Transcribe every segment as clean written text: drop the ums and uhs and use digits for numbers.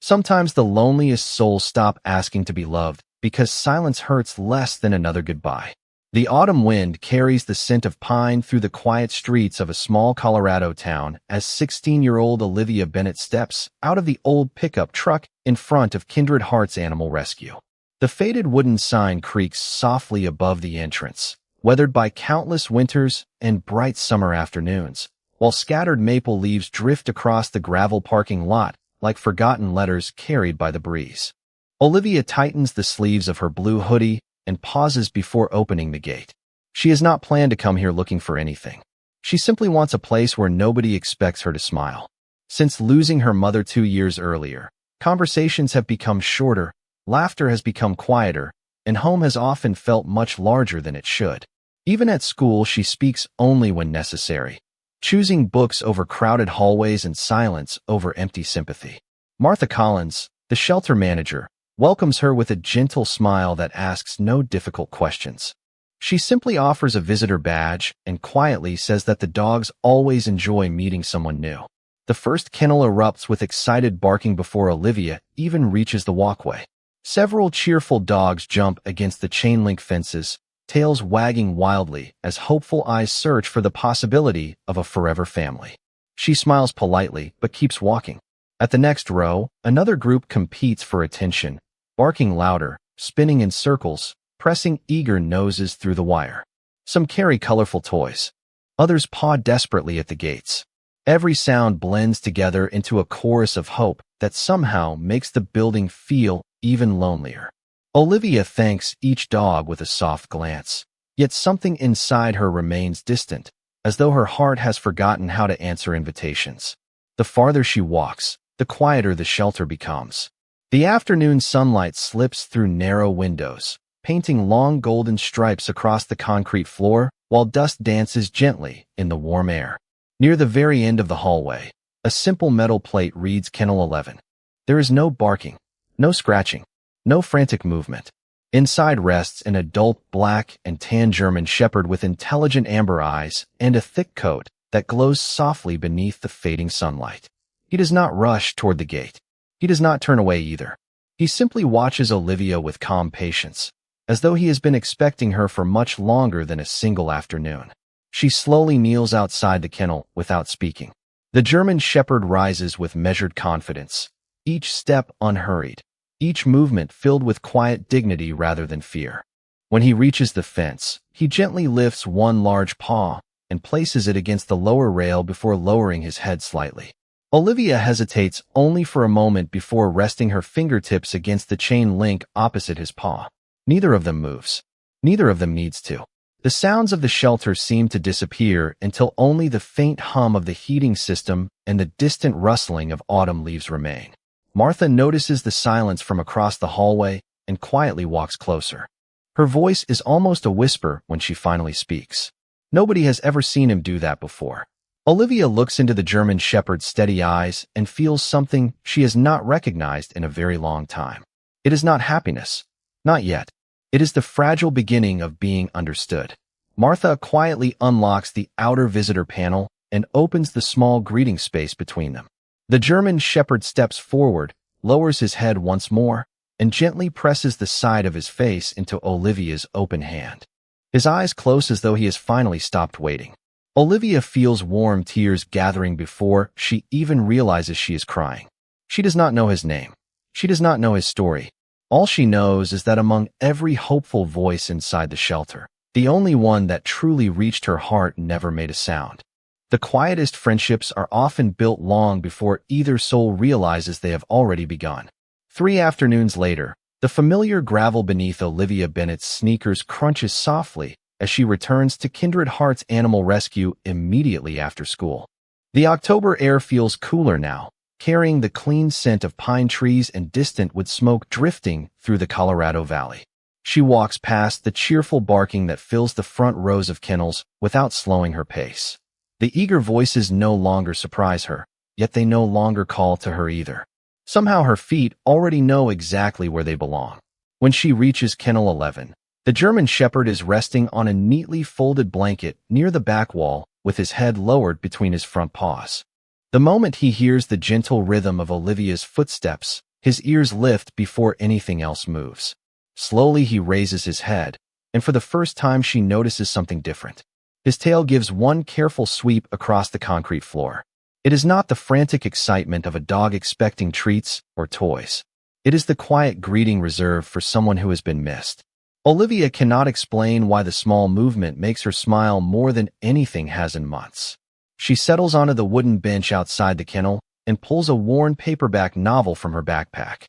Sometimes the loneliest souls stop asking to be loved because silence hurts less than another goodbye. The autumn wind carries the scent of pine through the quiet streets of a small Colorado town as 16-year-old Olivia Bennett steps out of the old pickup truck in front of Kindred Hearts Animal Rescue. The faded wooden sign creaks softly above the entrance, weathered by countless winters and bright summer afternoons, while scattered maple leaves drift across the gravel parking lot like forgotten letters carried by the breeze. Olivia tightens the sleeves of her blue hoodie and pauses before opening the gate. She has not planned to come here looking for anything. She simply wants a place where nobody expects her to smile. Since losing her mother 2 years earlier, conversations have become shorter, laughter has become quieter, and home has often felt much larger than it should. Even at school, she speaks only when necessary, choosing books over crowded hallways and silence over empty sympathy. Martha Collins, the shelter manager, welcomes her with a gentle smile that asks no difficult questions. She simply offers a visitor badge and quietly says that the dogs always enjoy meeting someone new. The first kennel erupts with excited barking before Olivia even reaches the walkway. Several cheerful dogs jump against the chain-link fences, tails wagging wildly as hopeful eyes search for the possibility of a forever family. She smiles politely but keeps walking. At the next row, another group competes for attention, barking louder, spinning in circles, pressing eager noses through the wire. Some carry colorful toys. Others paw desperately at the gates. Every sound blends together into a chorus of hope that somehow makes the building feel even lonelier. Olivia thanks each dog with a soft glance, yet something inside her remains distant, as though her heart has forgotten how to answer invitations. The farther she walks, the quieter the shelter becomes. The afternoon sunlight slips through narrow windows, painting long golden stripes across the concrete floor, while dust dances gently in the warm air. Near the very end of the hallway, a simple metal plate reads Kennel 11. There is no barking, no scratching, no frantic movement. Inside rests an adult black and tan German shepherd with intelligent amber eyes and a thick coat that glows softly beneath the fading sunlight. He does not rush toward the gate. He does not turn away either. He simply watches Olivia with calm patience, as though he has been expecting her for much longer than a single afternoon. She slowly kneels outside the kennel without speaking. The German shepherd rises with measured confidence, each step unhurried, each movement filled with quiet dignity rather than fear. When he reaches the fence, he gently lifts one large paw and places it against the lower rail before lowering his head slightly. Olivia hesitates only for a moment before resting her fingertips against the chain link opposite his paw. Neither of them moves. Neither of them needs to. The sounds of the shelter seem to disappear until only the faint hum of the heating system and the distant rustling of autumn leaves remain. Martha notices the silence from across the hallway and quietly walks closer. Her voice is almost a whisper when she finally speaks. Nobody has ever seen him do that before. Olivia looks into the German shepherd's steady eyes and feels something she has not recognized in a very long time. It is not happiness. Not yet. It is the fragile beginning of being understood. Martha quietly unlocks the outer visitor panel and opens the small greeting space between them. The German shepherd steps forward, lowers his head once more, and gently presses the side of his face into Olivia's open hand. His eyes close as though he has finally stopped waiting. Olivia feels warm tears gathering before she even realizes she is crying. She does not know his name. She does not know his story. All she knows is that among every hopeful voice inside the shelter, the only one that truly reached her heart never made a sound. The quietest friendships are often built long before either soul realizes they have already begun. 3 afternoons later, the familiar gravel beneath Olivia Bennett's sneakers crunches softly as she returns to Kindred Hearts Animal Rescue immediately after school. The October air feels cooler now, carrying the clean scent of pine trees and distant wood smoke drifting through the Colorado Valley. She walks past the cheerful barking that fills the front rows of kennels without slowing her pace. The eager voices no longer surprise her, yet they no longer call to her either. Somehow her feet already know exactly where they belong. When she reaches Kennel 11, the German shepherd is resting on a neatly folded blanket near the back wall with his head lowered between his front paws. The moment he hears the gentle rhythm of Olivia's footsteps, His ears lift before anything else moves. Slowly he raises his head, and for the first time she notices something different. His tail gives one careful sweep across the concrete floor. It is not the frantic excitement of a dog expecting treats or toys. It is the quiet greeting reserved for someone who has been missed. Olivia cannot explain why the small movement makes her smile more than anything has in months. She settles onto the wooden bench outside the kennel and pulls a worn paperback novel from her backpack.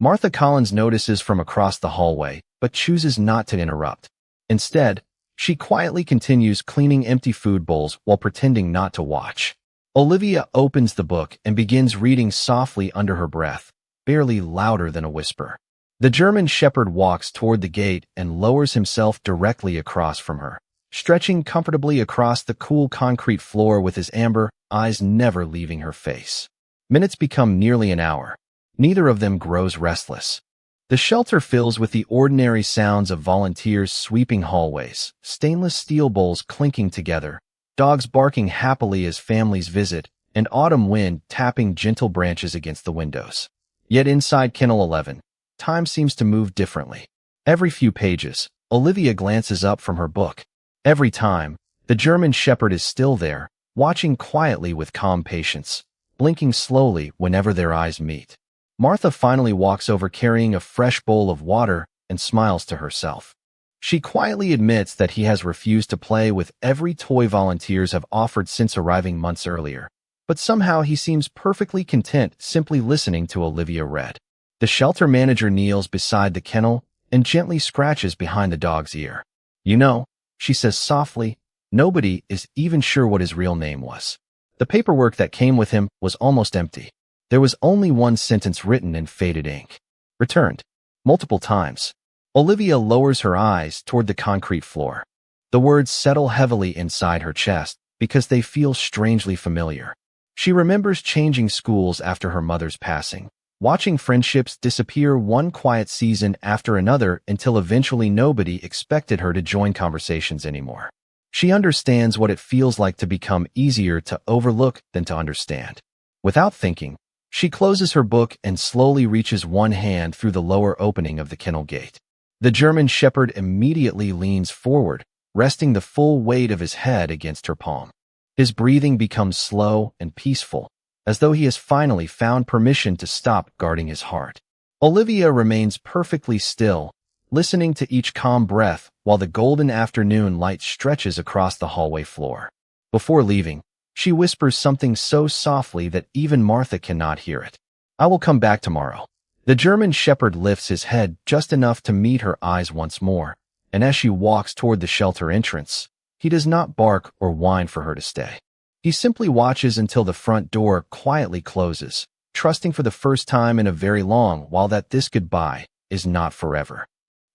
Martha Collins notices from across the hallway, but chooses not to interrupt. Instead, she quietly continues cleaning empty food bowls while pretending not to watch. Olivia opens the book and begins reading softly under her breath, barely louder than a whisper. The German Shepherd walks toward the gate and lowers himself directly across from her, stretching comfortably across the cool concrete floor with his amber eyes never leaving her face. Minutes become nearly an hour. Neither of them grows restless. The shelter fills with the ordinary sounds of volunteers sweeping hallways, stainless steel bowls clinking together, dogs barking happily as families visit, and autumn wind tapping gentle branches against the windows. Yet inside Kennel 11, time seems to move differently. Every few pages, Olivia glances up from her book. Every time, the German Shepherd is still there, watching quietly with calm patience, blinking slowly whenever their eyes meet. Martha finally walks over carrying a fresh bowl of water and smiles to herself. She quietly admits that he has refused to play with every toy volunteers have offered since arriving months earlier, but somehow he seems perfectly content simply listening to Olivia read. The shelter manager kneels beside the kennel and gently scratches behind the dog's ear. "You know," she says softly, "nobody is even sure what his real name was." The paperwork that came with him was almost empty. There was only one sentence written in faded ink. "Returned." Multiple times. Olivia lowers her eyes toward the concrete floor. The words settle heavily inside her chest because they feel strangely familiar. She remembers changing schools after her mother's passing, watching friendships disappear one quiet season after another until eventually nobody expected her to join conversations anymore. She understands what it feels like to become easier to overlook than to understand. Without thinking, she closes her book and slowly reaches one hand through the lower opening of the kennel gate. The German Shepherd immediately leans forward, resting the full weight of his head against her palm. His breathing becomes slow and peaceful, as though he has finally found permission to stop guarding his heart. Olivia remains perfectly still, listening to each calm breath while the golden afternoon light stretches across the hallway floor. Before leaving, she whispers something so softly that even Martha cannot hear it. "I will come back tomorrow." The German Shepherd lifts his head just enough to meet her eyes once more, and as she walks toward the shelter entrance, he does not bark or whine for her to stay. He simply watches until the front door quietly closes, trusting for the first time in a very long while that this goodbye is not forever.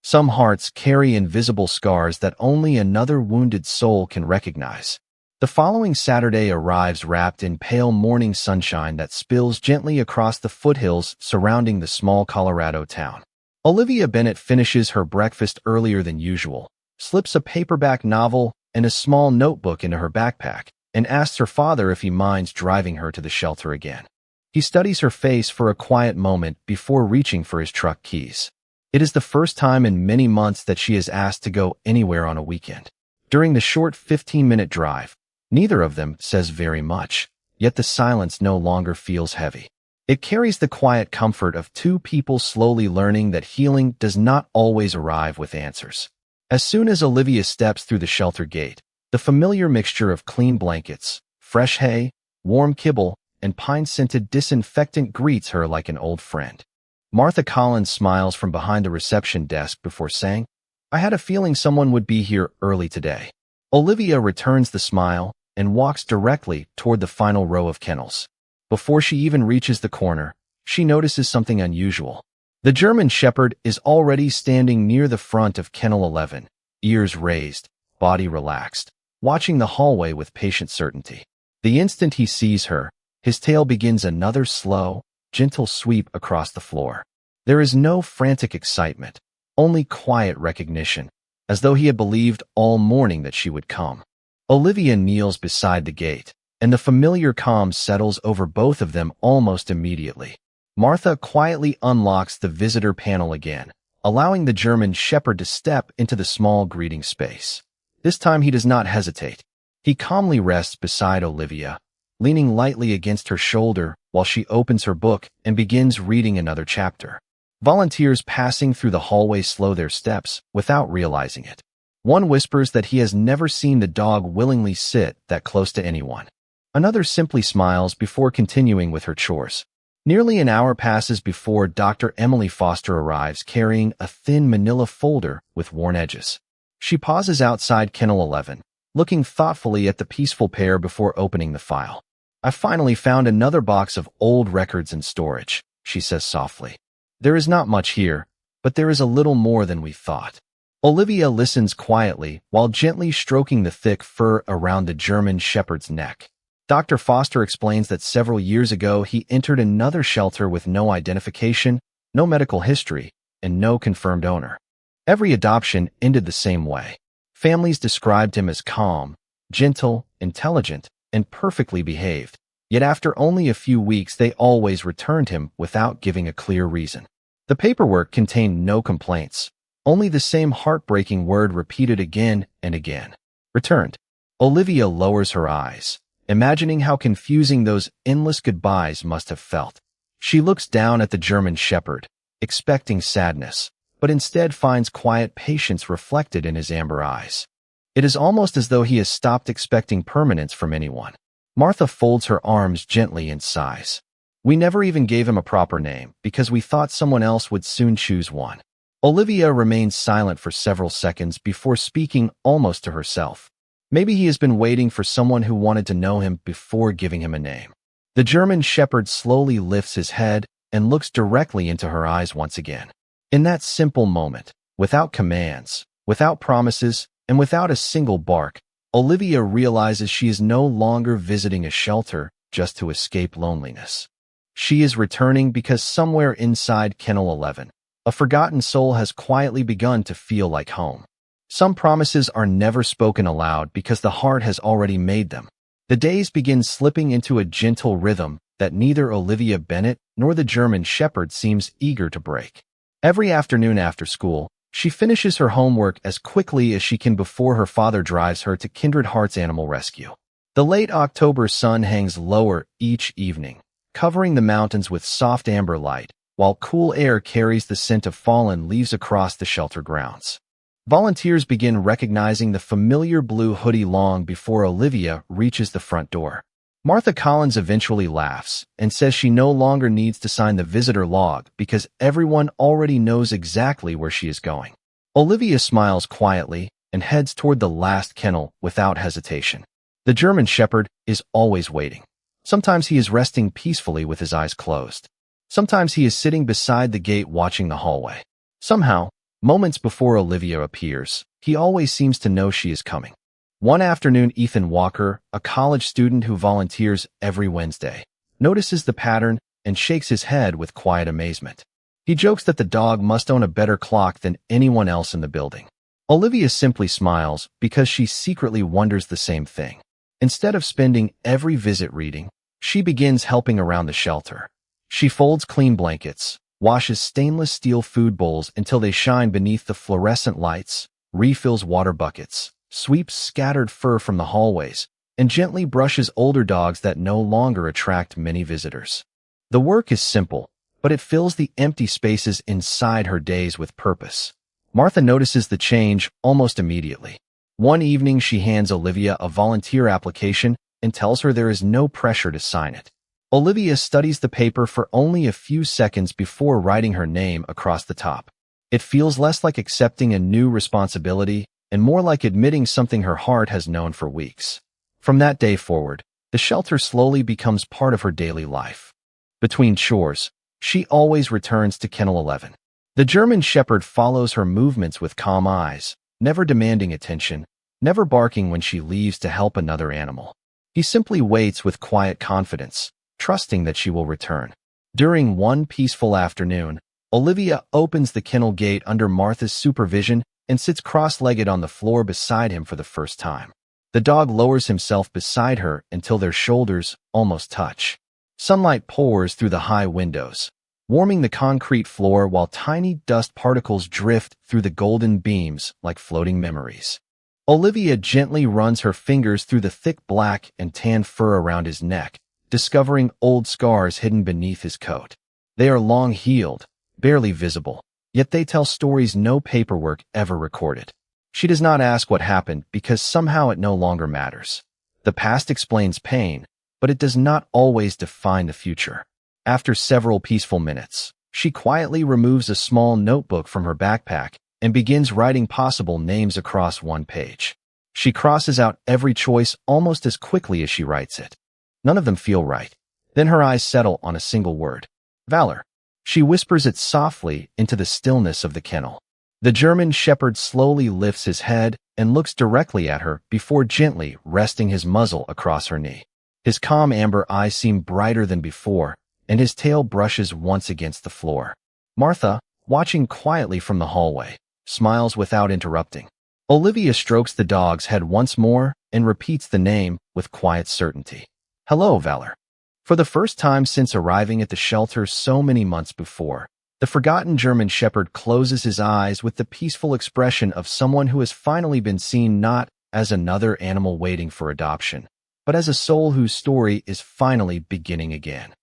Some hearts carry invisible scars that only another wounded soul can recognize. The following Saturday arrives wrapped in pale morning sunshine that spills gently across the foothills surrounding the small Colorado town. Olivia Bennett finishes her breakfast earlier than usual, slips a paperback novel and a small notebook into her backpack, and asks her father if he minds driving her to the shelter again. He studies her face for a quiet moment before reaching for his truck keys. It is the first time in many months that she is asked to go anywhere on a weekend. During the short 15-minute drive, neither of them says very much, yet the silence no longer feels heavy. It carries the quiet comfort of two people slowly learning that healing does not always arrive with answers. As soon as Olivia steps through the shelter gate, the familiar mixture of clean blankets, fresh hay, warm kibble, and pine-scented disinfectant greets her like an old friend. Martha Collins smiles from behind the reception desk before saying, "I had a feeling someone would be here early today." Olivia returns the smile and walks directly toward the final row of kennels. Before she even reaches the corner, she notices something unusual. The German Shepherd is already standing near the front of Kennel 11, ears raised, body relaxed, watching the hallway with patient certainty. The instant he sees her, his tail begins another slow, gentle sweep across the floor. There is no frantic excitement, only quiet recognition, as though he had believed all morning that she would come. Olivia kneels beside the gate, and the familiar calm settles over both of them almost immediately. Martha quietly unlocks the visitor panel again, allowing the German Shepherd to step into the small greeting space. This time he does not hesitate. He calmly rests beside Olivia, leaning lightly against her shoulder while she opens her book and begins reading another chapter. Volunteers passing through the hallway slow their steps without realizing it. One whispers that he has never seen the dog willingly sit that close to anyone. Another simply smiles before continuing with her chores. Nearly an hour passes before Dr. Emily Foster arrives carrying a thin manila folder with worn edges. She pauses outside Kennel 11, looking thoughtfully at the peaceful pair before opening the file. "I finally found another box of old records in storage," she says softly. "There is not much here, but there is a little more than we thought." Olivia listens quietly while gently stroking the thick fur around the German Shepherd's neck. Dr. Foster explains that several years ago he entered another shelter with no identification, no medical history, and no confirmed owner. Every adoption ended the same way. Families described him as calm, gentle, intelligent, and perfectly behaved. Yet after only a few weeks they always returned him without giving a clear reason. The paperwork contained no complaints, only the same heartbreaking word repeated again and again. Returned. Olivia lowers her eyes, imagining how confusing those endless goodbyes must have felt. She looks down at the German Shepherd, expecting sadness, but instead finds quiet patience reflected in his amber eyes. It is almost as though he has stopped expecting permanence from anyone. Martha folds her arms gently and sighs. "We never even gave him a proper name because we thought someone else would soon choose one." Olivia remains silent for several seconds before speaking almost to herself. Maybe he has been waiting for someone who wanted to know him before giving him a name. The German Shepherd slowly lifts his head and looks directly into her eyes once again. In that simple moment, without commands, without promises, and without a single bark, Olivia realizes she is no longer visiting a shelter just to escape loneliness. She is returning because somewhere inside Kennel 11, a forgotten soul has quietly begun to feel like home. Some promises are never spoken aloud because the heart has already made them. The days begin slipping into a gentle rhythm that neither Olivia Bennett nor the German Shepherd seems eager to break. Every afternoon after school, she finishes her homework as quickly as she can before her father drives her to Kindred Heart's animal rescue. The late October sun hangs lower each evening, covering the mountains with soft amber light, while cool air carries the scent of fallen leaves across the shelter grounds. Volunteers begin recognizing the familiar blue hoodie long before Olivia reaches the front door. Martha Collins eventually laughs and says she no longer needs to sign the visitor log because everyone already knows exactly where she is going. Olivia smiles quietly and heads toward the last kennel without hesitation. The German Shepherd is always waiting. Sometimes he is resting peacefully with his eyes closed. Sometimes he is sitting beside the gate watching the hallway. Somehow, moments before Olivia appears, he always seems to know she is coming. One afternoon, Ethan Walker, a college student who volunteers every Wednesday, notices the pattern and shakes his head with quiet amazement. He jokes that the dog must own a better clock than anyone else in the building. Olivia simply smiles because she secretly wonders the same thing. Instead of spending every visit reading, she begins helping around the shelter. She folds clean blankets, washes stainless steel food bowls until they shine beneath the fluorescent lights, refills water buckets, sweeps scattered fur from the hallways, and gently brushes older dogs that no longer attract many visitors. The work is simple, but it fills the empty spaces inside her days with purpose. Martha notices the change almost immediately. One evening, she hands Olivia a volunteer application and tells her there is no pressure to sign it. Olivia studies the paper for only a few seconds before writing her name across the top. It feels less like accepting a new responsibility and more like admitting something her heart has known for weeks. From that day forward, the shelter slowly becomes part of her daily life. Between chores, she always returns to Kennel 11. The German Shepherd follows her movements with calm eyes, never demanding attention, never barking when she leaves to help another animal. He simply waits with quiet confidence, trusting that she will return. During one peaceful afternoon, Olivia opens the kennel gate under Martha's supervision and sits cross-legged on the floor beside him for the first time. The dog lowers himself beside her until their shoulders almost touch. Sunlight pours through the high windows, warming the concrete floor while tiny dust particles drift through the golden beams like floating memories. Olivia gently runs her fingers through the thick black and tan fur around his neck, discovering old scars hidden beneath his coat. They are long healed, barely visible, yet they tell stories no paperwork ever recorded. She does not ask what happened because somehow it no longer matters. The past explains pain, but it does not always define the future. After several peaceful minutes, she quietly removes a small notebook from her backpack and begins writing possible names across one page. She crosses out every choice almost as quickly as she writes it. None of them feel right. Then her eyes settle on a single word. Valor. She whispers it softly into the stillness of the kennel. The German shepherd slowly lifts his head and looks directly at her before gently resting his muzzle across her knee. His calm amber eyes seem brighter than before, and his tail brushes once against the floor. Martha, watching quietly from the hallway, smiles without interrupting. Olivia strokes the dog's head once more and repeats the name with quiet certainty. Hello, Valor. For the first time since arriving at the shelter so many months before, the forgotten German shepherd closes his eyes with the peaceful expression of someone who has finally been seen not as another animal waiting for adoption, but as a soul whose story is finally beginning again.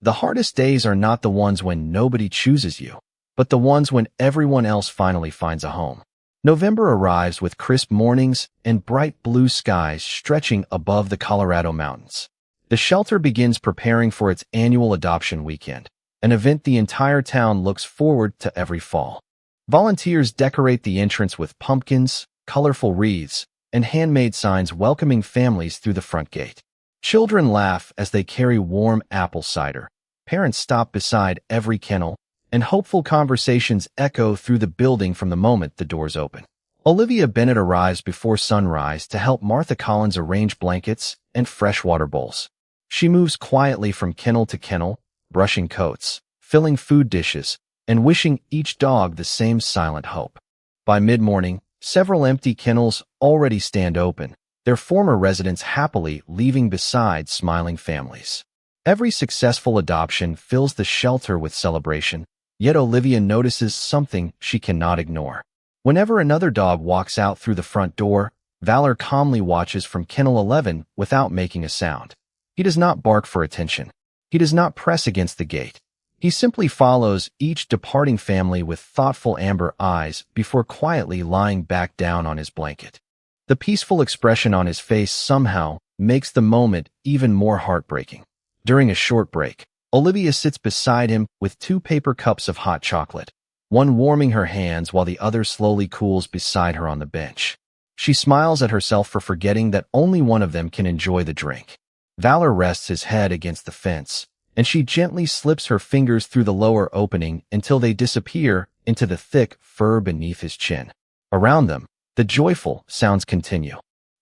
The hardest days are not the ones when nobody chooses you, but the ones when everyone else finally finds a home. November arrives with crisp mornings and bright blue skies stretching above the Colorado mountains. The shelter begins preparing for its annual adoption weekend, an event the entire town looks forward to every fall. Volunteers decorate the entrance with pumpkins, colorful wreaths, and handmade signs welcoming families through the front gate. Children laugh as they carry warm apple cider. Parents stop beside every kennel, and hopeful conversations echo through the building from the moment the doors open. Olivia Bennett arrives before sunrise to help Martha Collins arrange blankets and freshwater bowls. She moves quietly from kennel to kennel, brushing coats, filling food dishes, and wishing each dog the same silent hope. By mid-morning, several empty kennels already stand open, their former residents happily leaving beside smiling families. Every successful adoption fills the shelter with celebration, yet Olivia notices something she cannot ignore. Whenever another dog walks out through the front door, Valor calmly watches from kennel 11 without making a sound. He does not bark for attention. He does not press against the gate. He simply follows each departing family with thoughtful amber eyes before quietly lying back down on his blanket. The peaceful expression on his face somehow makes the moment even more heartbreaking. During a short break, Olivia sits beside him with 2 paper cups of hot chocolate, one warming her hands while the other slowly cools beside her on the bench. She smiles at herself for forgetting that only one of them can enjoy the drink. Valor rests his head against the fence, and she gently slips her fingers through the lower opening until they disappear into the thick fur beneath his chin. Around them, the joyful sounds continue.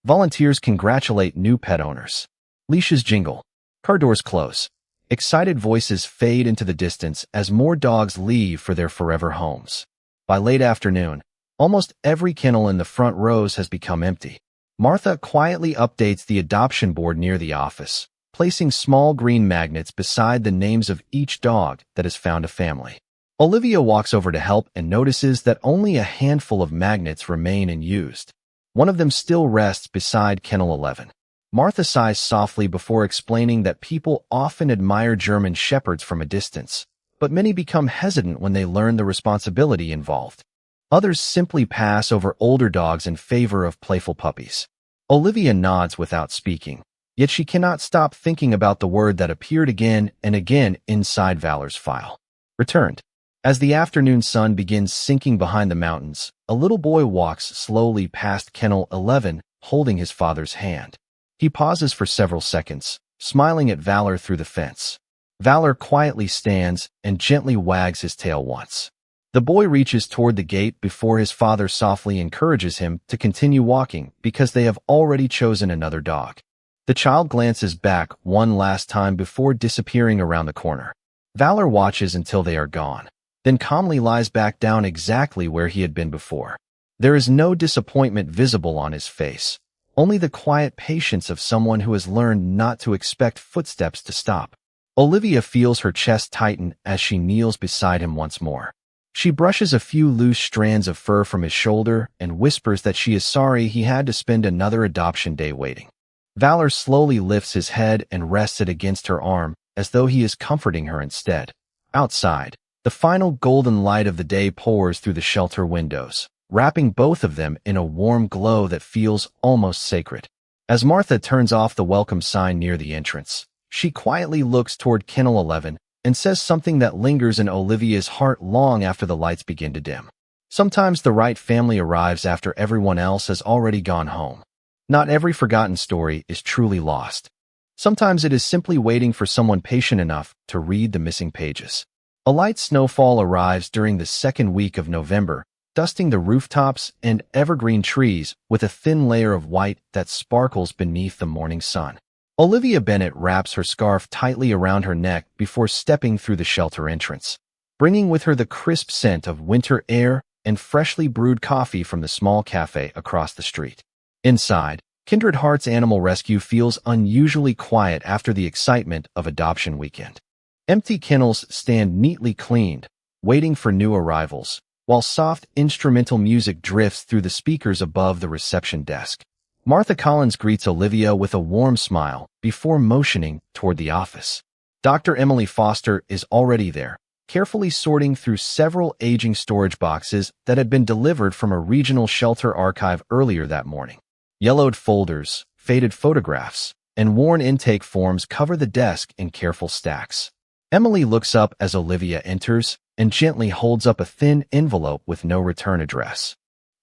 Volunteers congratulate new pet owners. Leashes jingle. Car doors close. Excited voices fade into the distance as more dogs leave for their forever homes. By late afternoon, almost every kennel in the front rows has become empty. Martha quietly updates the adoption board near the office, placing small green magnets beside the names of each dog that has found a family. Olivia walks over to help and notices that only a handful of magnets remain unused. One of them still rests beside kennel 11. Martha sighs softly before explaining that people often admire German shepherds from a distance, but many become hesitant when they learn the responsibility involved. Others simply pass over older dogs in favor of playful puppies. Olivia nods without speaking, yet she cannot stop thinking about the word that appeared again and again inside Valor's file. Returned. As the afternoon sun begins sinking behind the mountains, a little boy walks slowly past kennel 11, holding his father's hand. He pauses for several seconds, smiling at Valor through the fence. Valor quietly stands and gently wags his tail once. The boy reaches toward the gate before his father softly encourages him to continue walking because they have already chosen another dog. The child glances back one last time before disappearing around the corner. Valor watches until they are gone, then calmly lies back down exactly where he had been before. There is no disappointment visible on his face, only the quiet patience of someone who has learned not to expect footsteps to stop. Olivia feels her chest tighten as she kneels beside him once more. She brushes a few loose strands of fur from his shoulder and whispers that she is sorry he had to spend another adoption day waiting. Valor slowly lifts his head and rests it against her arm, as though he is comforting her instead. Outside, the final golden light of the day pours through the shelter windows, wrapping both of them in a warm glow that feels almost sacred. As Martha turns off the welcome sign near the entrance, she quietly looks toward Kennel 11 and says something that lingers in Olivia's heart long after the lights begin to dim. Sometimes the right family arrives after everyone else has already gone home. Not every forgotten story is truly lost. Sometimes it is simply waiting for someone patient enough to read the missing pages. A light snowfall arrives during the second week of November, dusting the rooftops and evergreen trees with a thin layer of white that sparkles beneath the morning sun. Olivia Bennet wraps her scarf tightly around her neck before stepping through the shelter entrance, bringing with her the crisp scent of winter air and freshly brewed coffee from the small cafe across the street. Inside, Kindred Heart's animal rescue feels unusually quiet after the excitement of adoption weekend. Empty kennels stand neatly cleaned, waiting for new arrivals, while soft instrumental music drifts through the speakers above the reception desk. Martha Collins greets Olivia with a warm smile before motioning toward the office. Dr. Emily Foster is already there, carefully sorting through several aging storage boxes that had been delivered from a regional shelter archive earlier that morning. Yellowed folders, faded photographs, and worn intake forms cover the desk in careful stacks. Emily looks up as Olivia enters and gently holds up a thin envelope with no return address.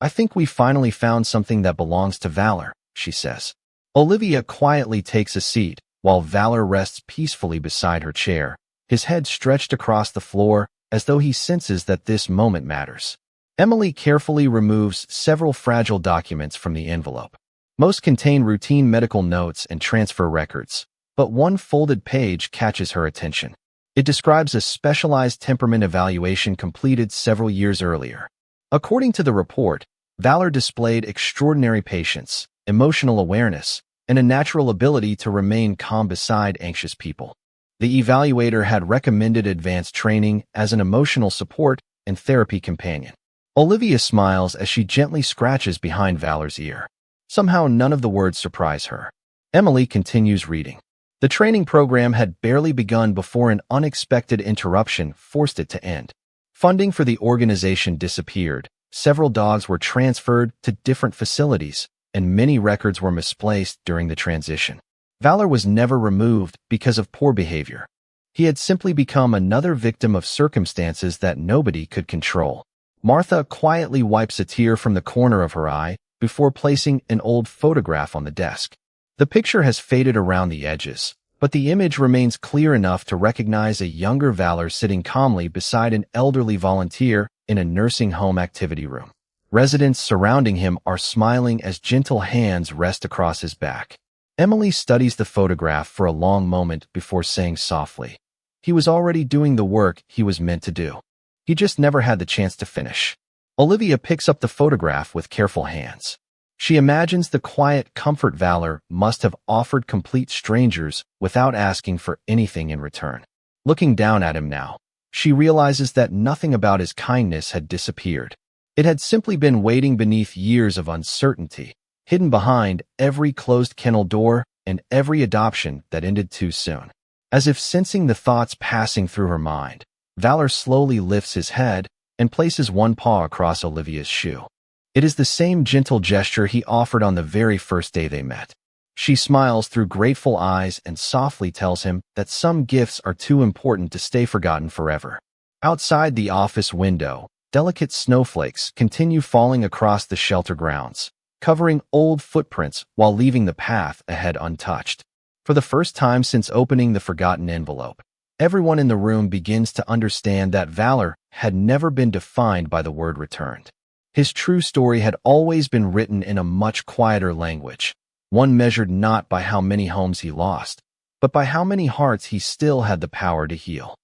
"I think we finally found something that belongs to Valor," she says. Olivia quietly takes a seat, while Valor rests peacefully beside her chair, his head stretched across the floor as though he senses that this moment matters. Emily carefully removes several fragile documents from the envelope. Most contain routine medical notes and transfer records, but one folded page catches her attention. It describes a specialized temperament evaluation completed several years earlier. According to the report, Valor displayed extraordinary patience, emotional awareness, and a natural ability to remain calm beside anxious people. The evaluator had recommended advanced training as an emotional support and therapy companion. Olivia smiles as she gently scratches behind Valor's ear. Somehow none of the words surprise her. Emily continues reading. The training program had barely begun before an unexpected interruption forced it to end. Funding for the organization disappeared, several dogs were transferred to different facilities, and many records were misplaced during the transition. Valor was never removed because of poor behavior. He had simply become another victim of circumstances that nobody could control. Martha quietly wipes a tear from the corner of her eye before placing an old photograph on the desk. The picture has faded around the edges, but the image remains clear enough to recognize a younger Valor sitting calmly beside an elderly volunteer in a nursing home activity room. Residents surrounding him are smiling as gentle hands rest across his back. Emily studies the photograph for a long moment before saying softly, "He was already doing the work he was meant to do. He just never had the chance to finish." Olivia picks up the photograph with careful hands. She imagines the quiet comfort Valor must have offered complete strangers without asking for anything in return. Looking down at him now, she realizes that nothing about his kindness had disappeared. It had simply been waiting beneath years of uncertainty, hidden behind every closed kennel door and every adoption that ended too soon. As if sensing the thoughts passing through her mind, Valor slowly lifts his head and places one paw across Olivia's shoe. It is the same gentle gesture he offered on the very first day they met. She smiles through grateful eyes and softly tells him that some gifts are too important to stay forgotten forever. Outside the office window, delicate snowflakes continue falling across the shelter grounds, covering old footprints while leaving the path ahead untouched. For the first time since opening the forgotten envelope, everyone in the room begins to understand that Valor had never been defined by the word returned. His true story had always been written in a much quieter language, one measured not by how many homes he lost, but by how many hearts he still had the power to heal.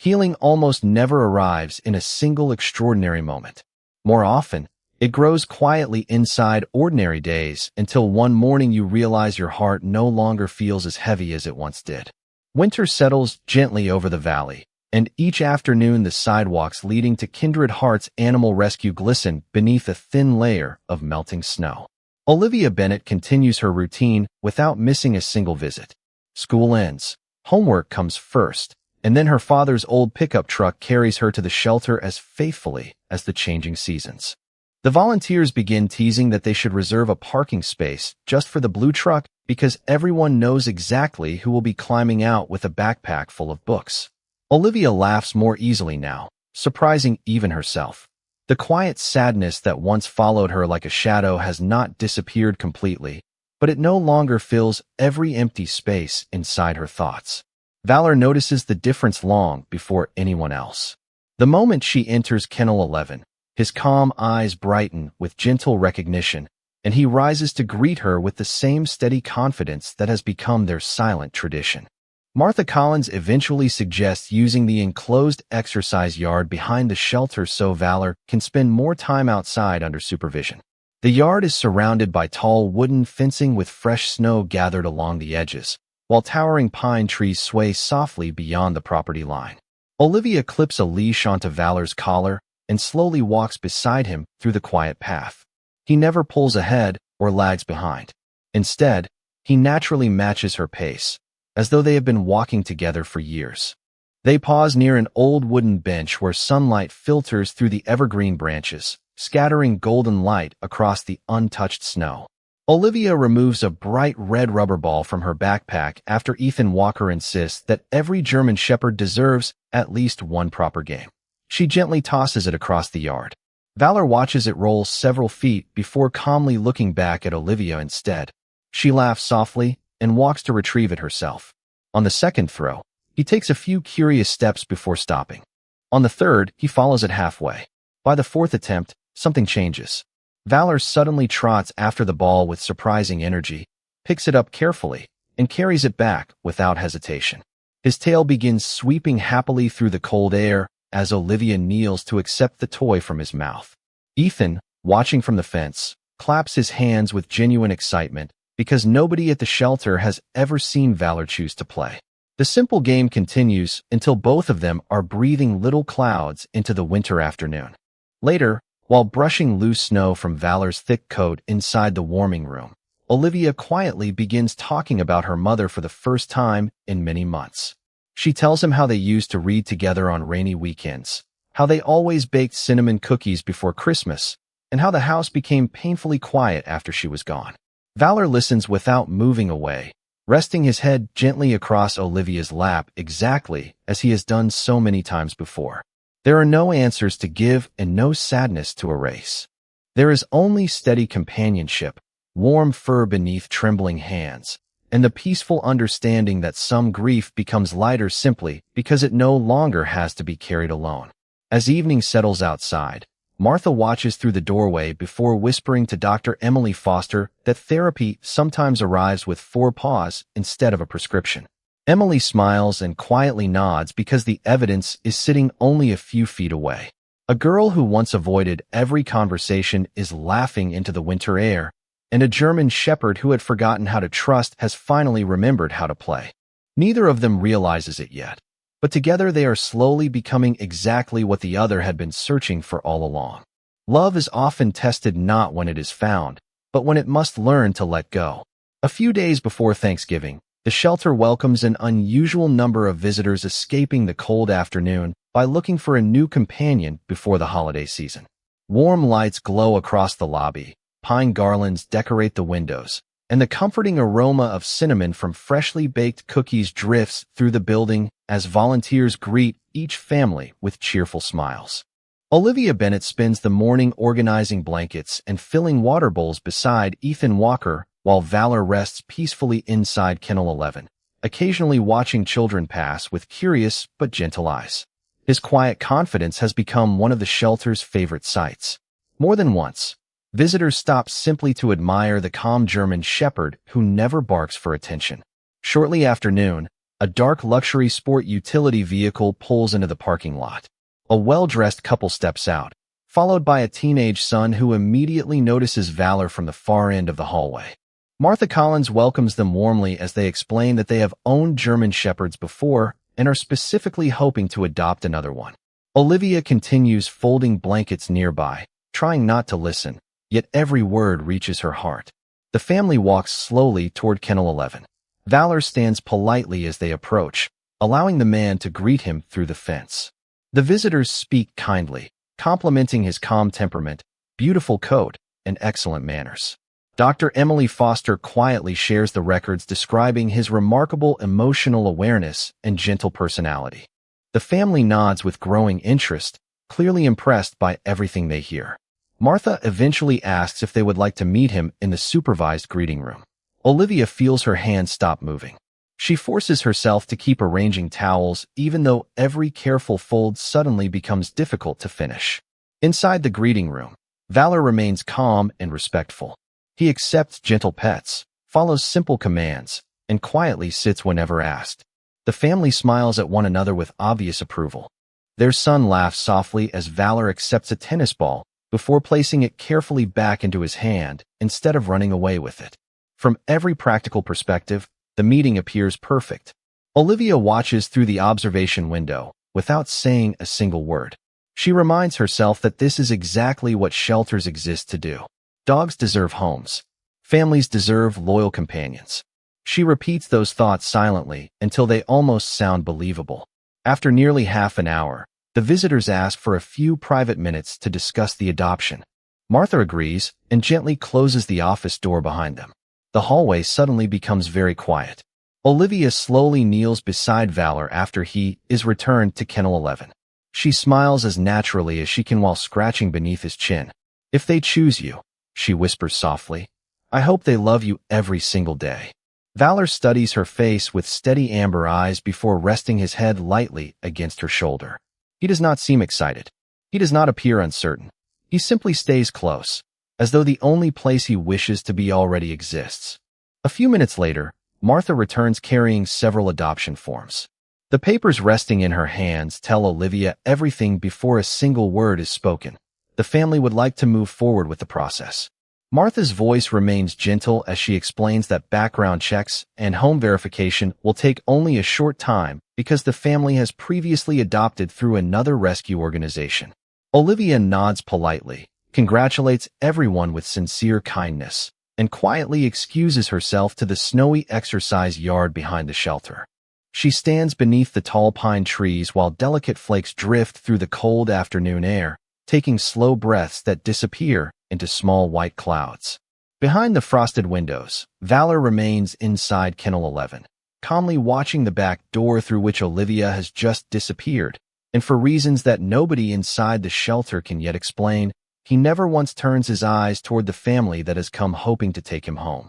Healing almost never arrives in a single extraordinary moment. More often, it grows quietly inside ordinary days until one morning you realize your heart no longer feels as heavy as it once did. Winter settles gently over the valley, and each afternoon the sidewalks leading to Kindred Heart's animal rescue glisten beneath a thin layer of melting snow. Olivia Bennet continues her routine without missing a single visit. School ends, homework comes first, and then her father's old pickup truck carries her to the shelter as faithfully as the changing seasons. The volunteers begin teasing that they should reserve a parking space just for the blue truck because everyone knows exactly who will be climbing out with a backpack full of books. Olivia laughs more easily now, surprising even herself. The quiet sadness that once followed her like a shadow has not disappeared completely, but it no longer fills every empty space inside her thoughts. Valor notices the difference long before anyone else. The moment she enters Kennel 11, his calm eyes brighten with gentle recognition, and he rises to greet her with the same steady confidence that has become their silent tradition. Martha Collins eventually suggests using the enclosed exercise yard behind the shelter so Valor can spend more time outside under supervision. The yard is surrounded by tall wooden fencing with fresh snow gathered along the edges, while towering pine trees sway softly beyond the property line. Olivia clips a leash onto Valor's collar and slowly walks beside him through the quiet path. He never pulls ahead or lags behind. Instead, he naturally matches her pace, as though they have been walking together for years. They pause near an old wooden bench where sunlight filters through the evergreen branches, scattering golden light across the untouched snow. Olivia removes a bright red rubber ball from her backpack after Ethan Walker insists that every German Shepherd deserves at least one proper game. She gently tosses it across the yard. Valor watches it roll several feet before calmly looking back at Olivia instead. She laughs softly and walks to retrieve it herself. On the second throw, he takes a few curious steps before stopping. On the third, he follows it halfway. By the fourth attempt, something changes. Valor suddenly trots after the ball with surprising energy, picks it up carefully, and carries it back without hesitation. His tail begins sweeping happily through the cold air as Olivia kneels to accept the toy from his mouth. Ethan, watching from the fence, claps his hands with genuine excitement because nobody at the shelter has ever seen Valor choose to play. The simple game continues until both of them are breathing little clouds into the winter afternoon. Later, while brushing loose snow from Valor's thick coat inside the warming room, Olivia quietly begins talking about her mother for the first time in many months. She tells him how they used to read together on rainy weekends, how they always baked cinnamon cookies before Christmas, and how the house became painfully quiet after she was gone. Valor listens without moving away, resting his head gently across Olivia's lap exactly as he has done so many times before. There are no answers to give and no sadness to erase. There is only steady companionship, warm fur beneath trembling hands, and the peaceful understanding that some grief becomes lighter simply because it no longer has to be carried alone. As evening settles outside, Martha watches through the doorway before whispering to Dr. Emily Foster that therapy sometimes arrives with 4 paws instead of a prescription. Emily smiles and quietly nods because the evidence is sitting only a few feet away. A girl who once avoided every conversation is laughing into the winter air, and a German Shepherd who had forgotten how to trust has finally remembered how to play. Neither of them realizes it yet, but together they are slowly becoming exactly what the other had been searching for all along. Love is often tested not when it is found, but when it must learn to let go. A few days before Thanksgiving, the shelter welcomes an unusual number of visitors escaping the cold afternoon by looking for a new companion before the holiday season. Warm lights glow across the lobby, pine garlands decorate the windows, and the comforting aroma of cinnamon from freshly baked cookies drifts through the building as volunteers greet each family with cheerful smiles. Olivia Bennet spends the morning organizing blankets and filling water bowls beside Ethan Walker while Valor rests peacefully inside Kennel 11, occasionally watching children pass with curious but gentle eyes. His quiet confidence has become one of the shelter's favorite sights. More than once, visitors stop simply to admire the calm German Shepherd who never barks for attention. Shortly after noon, a dark luxury sport utility vehicle pulls into the parking lot. A well-dressed couple steps out, followed by a teenage son who immediately notices Valor from the far end of the hallway. Martha Collins welcomes them warmly as they explain that they have owned German Shepherds before and are specifically hoping to adopt another one. Olivia continues folding blankets nearby, trying not to listen, yet every word reaches her heart. The family walks slowly toward Kennel 11. Valor stands politely as they approach, allowing the man to greet him through the fence. The visitors speak kindly, complimenting his calm temperament, beautiful coat, and excellent manners. Dr. Emily Foster quietly shares the records describing his remarkable emotional awareness and gentle personality. The family nods with growing interest, clearly impressed by everything they hear. Martha eventually asks if they would like to meet him in the supervised greeting room. Olivia feels her hands stop moving. She forces herself to keep arranging towels, even though every careful fold suddenly becomes difficult to finish. Inside the greeting room, Valor remains calm and respectful. He accepts gentle pets, follows simple commands, and quietly sits whenever asked. The family smiles at one another with obvious approval. Their son laughs softly as Valor accepts a tennis ball before placing it carefully back into his hand instead of running away with it. From every practical perspective, the meeting appears perfect. Olivia watches through the observation window without saying a single word. She reminds herself that this is exactly what shelters exist to do. Dogs deserve homes. Families deserve loyal companions. She repeats those thoughts silently until they almost sound believable. After nearly half an hour, the visitors ask for a few private minutes to discuss the adoption. Martha agrees and gently closes the office door behind them. The hallway suddenly becomes very quiet. Olivia slowly kneels beside Valor after he is returned to Kennel 11. She smiles as naturally as she can while scratching beneath his chin. "If they choose you," she whispers softly, "I hope they love you every single day." Valor studies her face with steady amber eyes before resting his head lightly against her shoulder. He does not seem excited. He does not appear uncertain. He simply stays close, as though the only place he wishes to be already exists. A few minutes later, Martha returns carrying several adoption forms. The papers resting in her hands tell Olivia everything before a single word is spoken. The family would like to move forward with the process. Martha's voice remains gentle as she explains that background checks and home verification will take only a short time because the family has previously adopted through another rescue organization. Olivia nods politely, congratulates everyone with sincere kindness, and quietly excuses herself to the snowy exercise yard behind the shelter. She stands beneath the tall pine trees while delicate flakes drift through the cold afternoon air, taking slow breaths that disappear into small white clouds. Behind the frosted windows, Valor remains inside Kennel 11, calmly watching the back door through which Olivia has just disappeared, and for reasons that nobody inside the shelter can yet explain, he never once turns his eyes toward the family that has come hoping to take him home.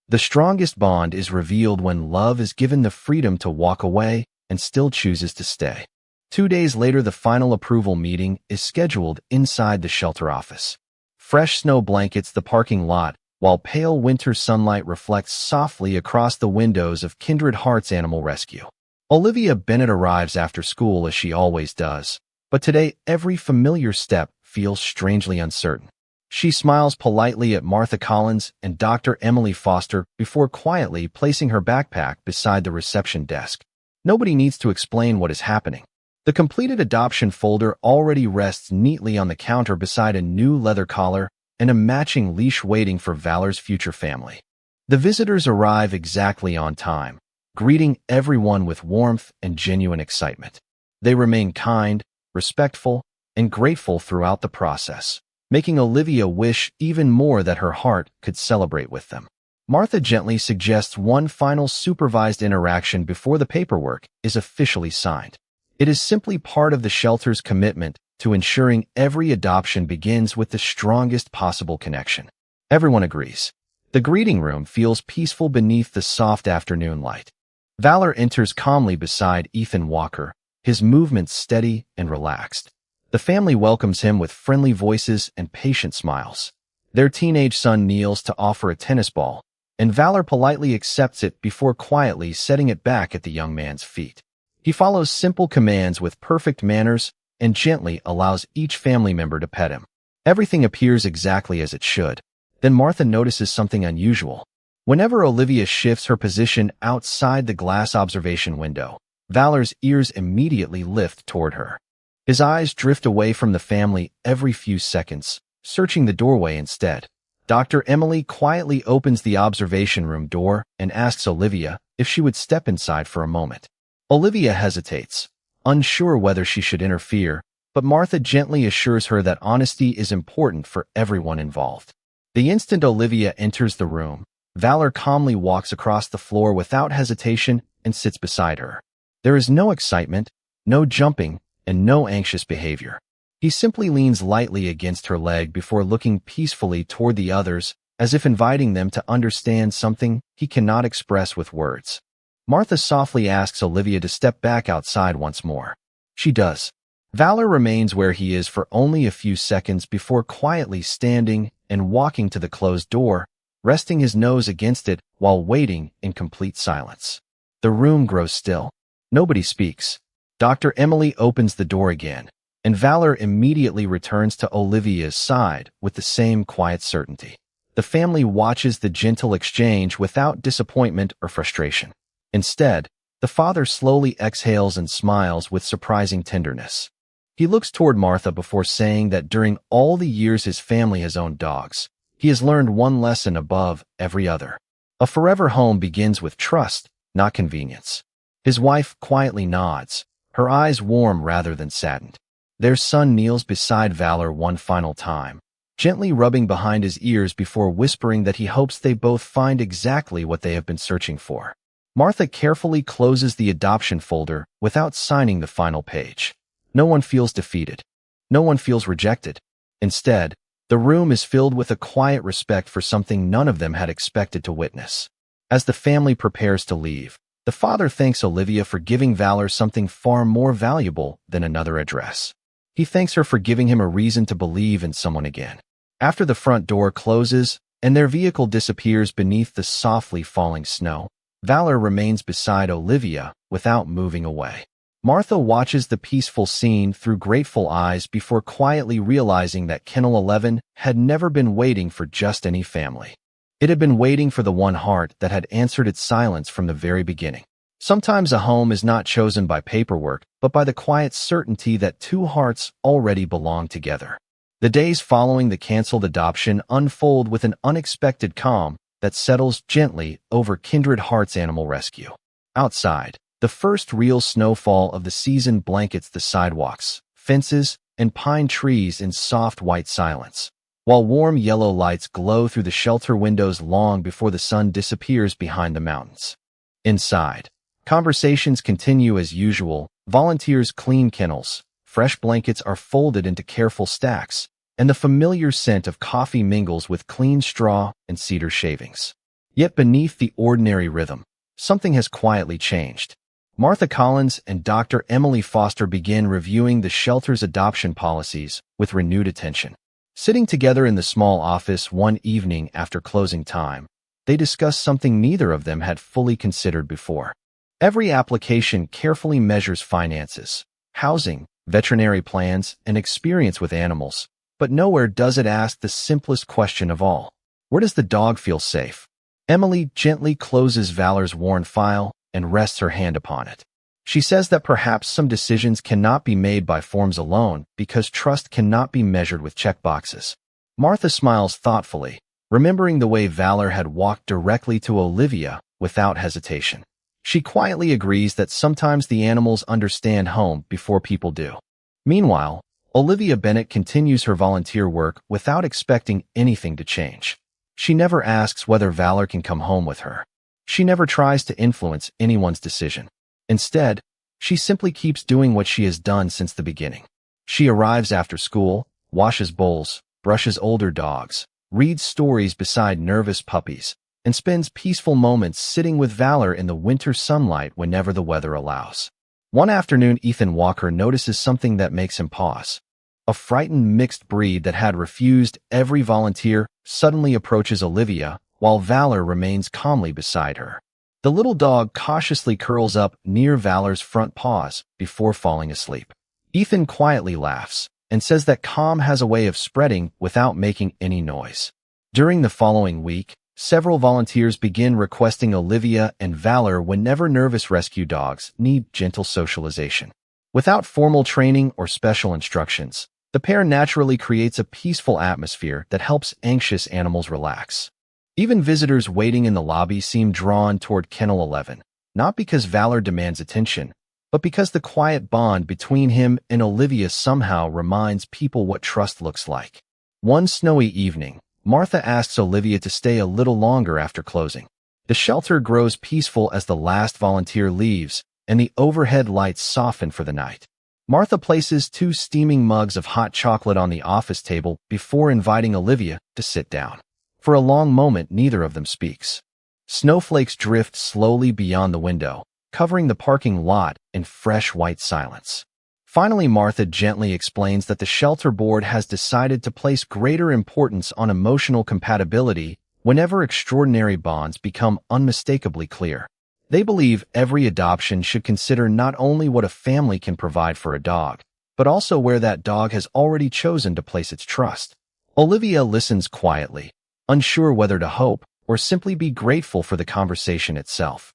The strongest bond is revealed when love is given the freedom to walk away and still chooses to stay. 2 days later, the final approval meeting is scheduled inside the shelter office. Fresh snow blankets the parking lot, while pale winter sunlight reflects softly across the windows of Kindred Heart's Animal Rescue. Olivia Bennett arrives after school as she always does, but today every familiar step feels strangely uncertain. She smiles politely at Martha Collins and Dr. Emily Foster before quietly placing her backpack beside the reception desk. Nobody needs to explain what is happening. The completed adoption folder already rests neatly on the counter beside a new leather collar and a matching leash waiting for Valor's future family. The visitors arrive exactly on time, greeting everyone with warmth and genuine excitement. They remain kind, respectful, and grateful throughout the process, making Olivia wish even more that her heart could celebrate with them. Martha gently suggests one final supervised interaction before the paperwork is officially signed. It is simply part of the shelter's commitment to ensuring every adoption begins with the strongest possible connection. Everyone agrees. The greeting room feels peaceful beneath the soft afternoon light. Valor enters calmly beside Ethan Walker, his movements steady and relaxed. The family welcomes him with friendly voices and patient smiles. Their teenage son kneels to offer a tennis ball, and Valor politely accepts it before quietly setting it back at the young man's feet. He follows simple commands with perfect manners and gently allows each family member to pet him. Everything appears exactly as it should. Then Martha notices something unusual. Whenever Olivia shifts her position outside the glass observation window, Valor's ears immediately lift toward her. His eyes drift away from the family every few seconds, searching the doorway instead. Dr. Emily quietly opens the observation room door and asks Olivia if she would step inside for a moment. Olivia hesitates, unsure whether she should interfere, but Martha gently assures her that honesty is important for everyone involved. The instant Olivia enters the room, Valor calmly walks across the floor without hesitation and sits beside her. There is no excitement, no jumping, and no anxious behavior. He simply leans lightly against her leg before looking peacefully toward the others, as if inviting them to understand something he cannot express with words. Martha softly asks Olivia to step back outside once more. She does. Valor remains where he is for only a few seconds before quietly standing and walking to the closed door, resting his nose against it while waiting in complete silence. The room grows still. Nobody speaks. Dr. Emily opens the door again, and Valor immediately returns to Olivia's side with the same quiet certainty. The family watches the gentle exchange without disappointment or frustration. Instead, the father slowly exhales and smiles with surprising tenderness. He looks toward Martha before saying that during all the years his family has owned dogs, he has learned one lesson above every other. A forever home begins with trust, not convenience. His wife quietly nods, her eyes warm rather than saddened. Their son kneels beside Valor one final time, gently rubbing behind his ears before whispering that he hopes they both find exactly what they have been searching for. Martha carefully closes the adoption folder without signing the final page. No one feels defeated. No one feels rejected. Instead, the room is filled with a quiet respect for something none of them had expected to witness. As the family prepares to leave, the father thanks Olivia for giving Valor something far more valuable than another address. He thanks her for giving him a reason to believe in someone again. After the front door closes and their vehicle disappears beneath the softly falling snow, Valor remains beside Olivia without moving away. Martha watches the peaceful scene through grateful eyes before quietly realizing that Kennel 11 had never been waiting for just any family. It had been waiting for the one heart that had answered its silence from the very beginning. Sometimes a home is not chosen by paperwork, but by the quiet certainty that two hearts already belong together. The days following the canceled adoption unfold with an unexpected calm that settles gently over Kindred Heart's animal rescue. Outside, the first real snowfall of the season blankets the sidewalks, fences, and pine trees in soft white silence, while warm yellow lights glow through the shelter windows long before the sun disappears behind the mountains. Inside, conversations continue as usual. Volunteers clean kennels, fresh blankets are folded into careful stacks, and the familiar scent of coffee mingles with clean straw and cedar shavings. Yet beneath the ordinary rhythm, something has quietly changed. Martha Collins and Dr. Emily Foster begin reviewing the shelter's adoption policies with renewed attention. Sitting together in the small office one evening after closing time, they discuss something neither of them had fully considered before. Every application carefully measures finances, housing, veterinary plans, and experience with animals, but nowhere does it ask the simplest question of all. Where does the dog feel safe? Emily gently closes Valor's worn file and rests her hand upon it. She says that perhaps some decisions cannot be made by forms alone because trust cannot be measured with checkboxes. Martha smiles thoughtfully, remembering the way Valor had walked directly to Olivia without hesitation. She quietly agrees that sometimes the animals understand home before people do. Meanwhile, Olivia Bennett continues her volunteer work without expecting anything to change. She never asks whether Valor can come home with her. She never tries to influence anyone's decision. Instead, she simply keeps doing what she has done since the beginning. She arrives after school, washes bowls, brushes older dogs, reads stories beside nervous puppies, and spends peaceful moments sitting with Valor in the winter sunlight whenever the weather allows. One afternoon, Ethan Walker notices something that makes him pause. A frightened mixed breed that had refused every volunteer suddenly approaches Olivia, while Valor remains calmly beside her. The little dog cautiously curls up near Valor's front paws before falling asleep. Ethan quietly laughs and says that calm has a way of spreading without making any noise. During the following week, several volunteers begin requesting Olivia and Valor whenever nervous rescue dogs need gentle socialization. Without formal training or special instructions, the pair naturally creates a peaceful atmosphere that helps anxious animals relax. Even visitors waiting in the lobby seem drawn toward Kennel 11, not because Valor demands attention, but because the quiet bond between him and Olivia somehow reminds people what trust looks like. One snowy evening, Martha asks Olivia to stay a little longer after closing. The shelter grows peaceful as the last volunteer leaves, and the overhead lights soften for the night. Martha places 2 steaming mugs of hot chocolate on the office table before inviting Olivia to sit down. For a long moment, neither of them speaks. Snowflakes drift slowly beyond the window, covering the parking lot in fresh white silence. Finally, Martha gently explains that the shelter board has decided to place greater importance on emotional compatibility whenever extraordinary bonds become unmistakably clear. They believe every adoption should consider not only what a family can provide for a dog, but also where that dog has already chosen to place its trust. Olivia listens quietly, unsure whether to hope or simply be grateful for the conversation itself.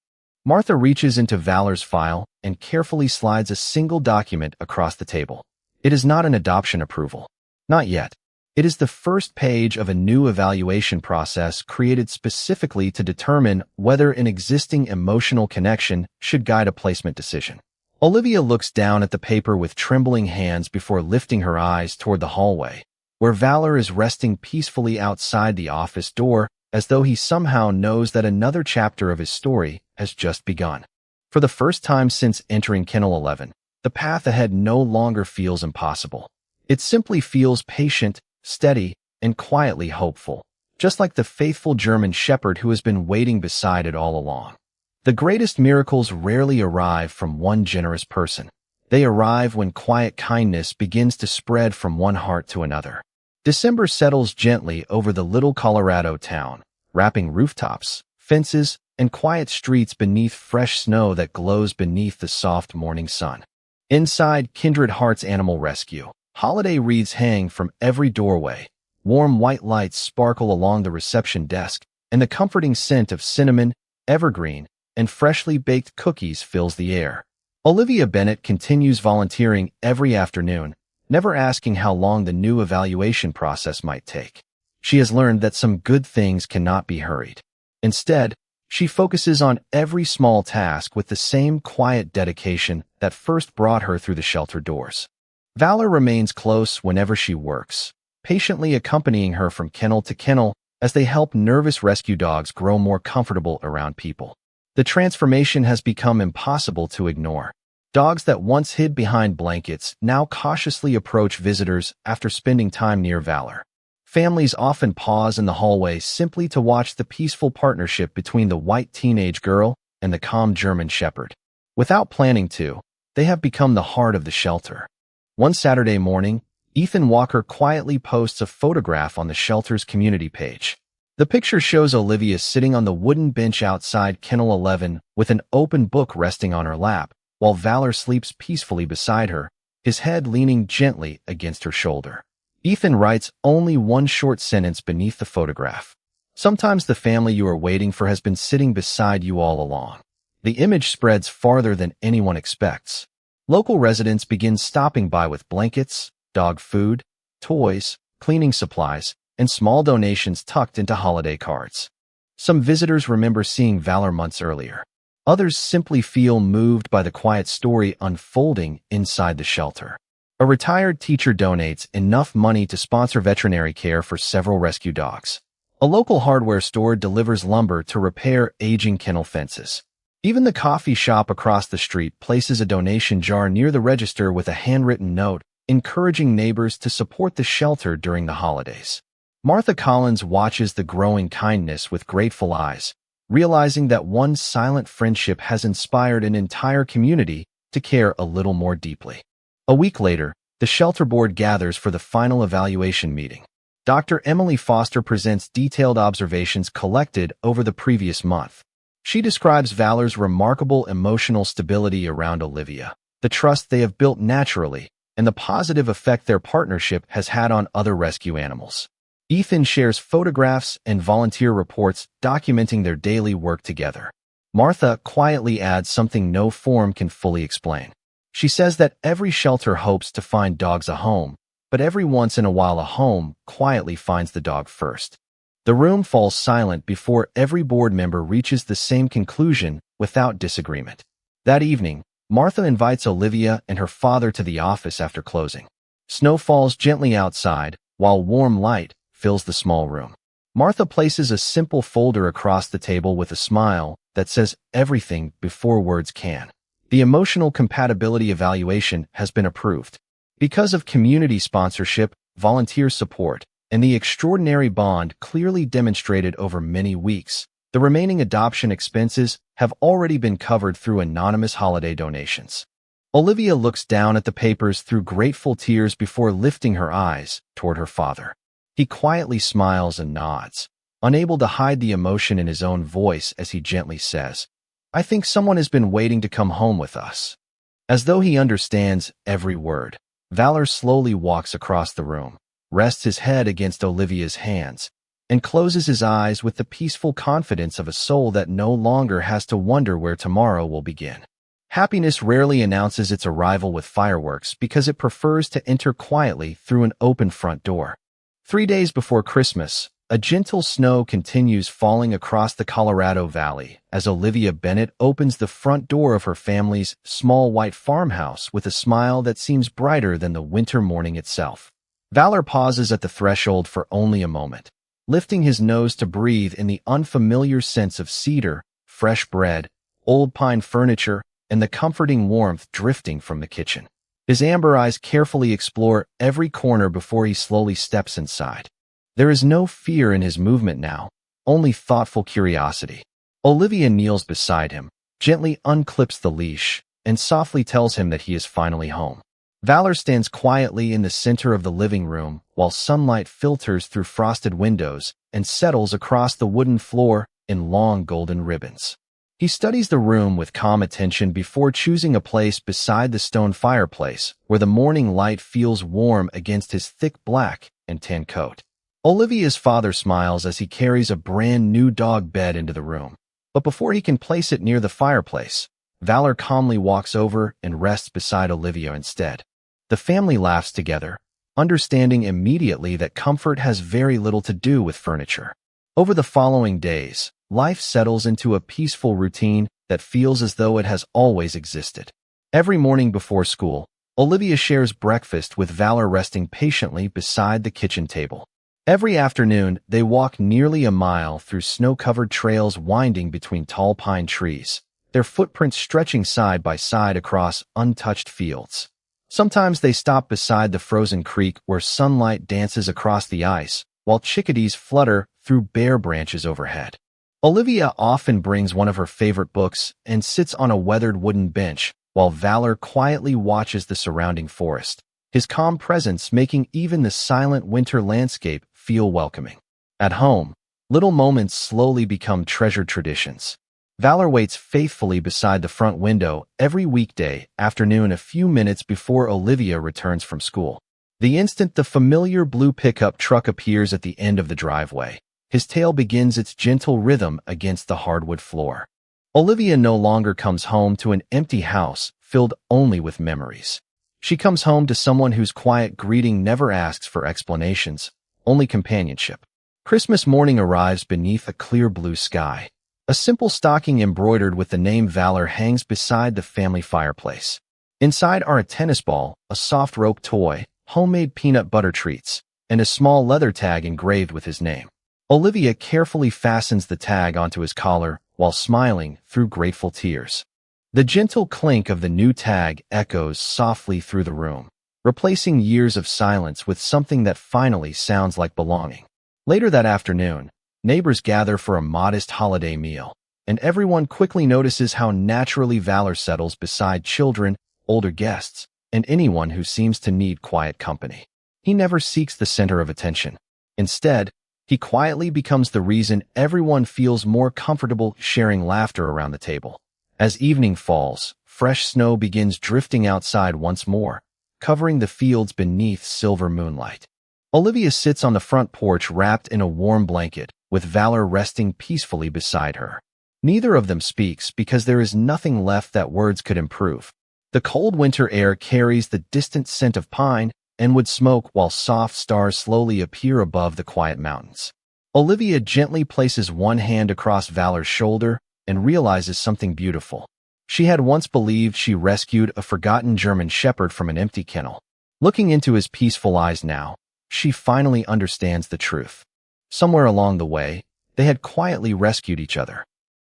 Martha reaches into Valor's file and carefully slides a single document across the table. It is not an adoption approval. Not yet. It is the first page of a new evaluation process created specifically to determine whether an existing emotional connection should guide a placement decision. Olivia looks down at the paper with trembling hands before lifting her eyes toward the hallway, where Valor is resting peacefully outside the office door, as though he somehow knows that another chapter of his story has just begun. For the first time since entering Kennel 11, the path ahead no longer feels impossible. It simply feels patient, steady, and quietly hopeful, just like the faithful German shepherd who has been waiting beside it all along. The greatest miracles rarely arrive from one generous person. They arrive when quiet kindness begins to spread from one heart to another. December settles gently over the little Colorado town, wrapping rooftops, fences, and quiet streets beneath fresh snow that glows beneath the soft morning sun. Inside Kindred Heart's animal rescue, holiday wreaths hang from every doorway, warm white lights sparkle along the reception desk, and the comforting scent of cinnamon, evergreen, and freshly baked cookies fills the air. Olivia Bennett continues volunteering every afternoon, never asking how long the new evaluation process might take. She has learned that some good things cannot be hurried. Instead, she focuses on every small task with the same quiet dedication that first brought her through the shelter doors. Valor remains close whenever she works, patiently accompanying her from kennel to kennel as they help nervous rescue dogs grow more comfortable around people. The transformation has become impossible to ignore. Dogs that once hid behind blankets now cautiously approach visitors after spending time near Valor. Families often pause in the hallway simply to watch the peaceful partnership between the white teenage girl and the calm German shepherd. Without planning to, they have become the heart of the shelter. One Saturday morning, Ethan Walker quietly posts a photograph on the shelter's community page. The picture shows Olivia sitting on the wooden bench outside Kennel 11 with an open book resting on her lap, while Valor sleeps peacefully beside her, his head leaning gently against her shoulder. Ethan writes only one short sentence beneath the photograph. Sometimes the family you are waiting for has been sitting beside you all along. The image spreads farther than anyone expects. Local residents begin stopping by with blankets, dog food, toys, cleaning supplies, and small donations tucked into holiday cards. Some visitors remember seeing Valor months earlier. Others simply feel moved by the quiet story unfolding inside the shelter. A retired teacher donates enough money to sponsor veterinary care for several rescue dogs. A local hardware store delivers lumber to repair aging kennel fences. Even the coffee shop across the street places a donation jar near the register with a handwritten note encouraging neighbors to support the shelter during the holidays. Martha Collins watches the growing kindness with grateful eyes, realizing that one silent friendship has inspired an entire community to care a little more deeply. A week later, the shelter board gathers for the final evaluation meeting. Dr. Emily Foster presents detailed observations collected over the previous month. She describes Valor's remarkable emotional stability around Olivia, the trust they have built naturally, and the positive effect their partnership has had on other rescue animals. Ethan shares photographs and volunteer reports documenting their daily work together. Martha quietly adds something no form can fully explain. She says that every shelter hopes to find dogs a home, but every once in a while a home quietly finds the dog first. The room falls silent before every board member reaches the same conclusion without disagreement. That evening, Martha invites Olivia and her father to the office after closing. Snow falls gently outside, while warm light fills the small room. Martha places a simple folder across the table with a smile that says everything before words can. The emotional compatibility evaluation has been approved. Because of community sponsorship, volunteer support, and the extraordinary bond clearly demonstrated over many weeks, the remaining adoption expenses have already been covered through anonymous holiday donations. Olivia looks down at the papers through grateful tears before lifting her eyes toward her father. He quietly smiles and nods, unable to hide the emotion in his own voice as he gently says, "I think someone has been waiting to come home with us." As though he understands every word, Valor slowly walks across the room, rests his head against Olivia's hands, and closes his eyes with the peaceful confidence of a soul that no longer has to wonder where tomorrow will begin. Happiness rarely announces its arrival with fireworks because it prefers to enter quietly through an open front door. 3 days before Christmas, a gentle snow continues falling across the Colorado Valley as Olivia Bennett opens the front door of her family's small white farmhouse with a smile that seems brighter than the winter morning itself. Valor pauses at the threshold for only a moment, lifting his nose to breathe in the unfamiliar sense of cedar, fresh bread, old pine furniture, and the comforting warmth drifting from the kitchen. His amber eyes carefully explore every corner before he slowly steps inside. There is no fear in his movement now, only thoughtful curiosity. Olivia kneels beside him, gently unclips the leash, and softly tells him that he is finally home. Valor stands quietly in the center of the living room while sunlight filters through frosted windows and settles across the wooden floor in long golden ribbons. He studies the room with calm attention before choosing a place beside the stone fireplace where the morning light feels warm against his thick black and tan coat. Olivia's father smiles as he carries a brand new dog bed into the room, but before he can place it near the fireplace, Valor calmly walks over and rests beside Olivia instead. The family laughs together, understanding immediately that comfort has very little to do with furniture. Over the following days, life settles into a peaceful routine that feels as though it has always existed. Every morning before school, Olivia shares breakfast with Valor resting patiently beside the kitchen table. Every afternoon, they walk nearly a mile through snow-covered trails winding between tall pine trees, their footprints stretching side by side across untouched fields. Sometimes they stop beside the frozen creek where sunlight dances across the ice, while chickadees flutter through bare branches overhead. Olivia often brings one of her favorite books and sits on a weathered wooden bench, while Valor quietly watches the surrounding forest, his calm presence making even the silent winter landscape feel welcoming. At home, little moments slowly become treasured traditions. Valor waits faithfully beside the front window every weekday afternoon a few minutes before Olivia returns from school. The instant the familiar blue pickup truck appears at the end of the driveway, his tail begins its gentle rhythm against the hardwood floor. Olivia no longer comes home to an empty house filled only with memories. She comes home to someone whose quiet greeting never asks for explanations, only companionship. Christmas morning arrives beneath a clear blue sky. A simple stocking embroidered with the name Valor hangs beside the family fireplace. Inside are a tennis ball, a soft rope toy, homemade peanut butter treats, and a small leather tag engraved with his name. Olivia carefully fastens the tag onto his collar while smiling through grateful tears. The gentle clink of the new tag echoes softly through the room, replacing years of silence with something that finally sounds like belonging. Later that afternoon, neighbors gather for a modest holiday meal, and everyone quickly notices how naturally Valor settles beside children, older guests, and anyone who seems to need quiet company. He never seeks the center of attention. Instead, he quietly becomes the reason everyone feels more comfortable sharing laughter around the table. As evening falls, fresh snow begins drifting outside once more, covering the fields beneath silver moonlight. Olivia sits on the front porch wrapped in a warm blanket, with Valor resting peacefully beside her. Neither of them speaks because there is nothing left that words could improve. The cold winter air carries the distant scent of pine and wood smoke while soft stars slowly appear above the quiet mountains. Olivia gently places one hand across Valor's shoulder and realizes something beautiful. She had once believed she rescued a forgotten German shepherd from an empty kennel. Looking into his peaceful eyes now, she finally understands the truth. Somewhere along the way, they had quietly rescued each other.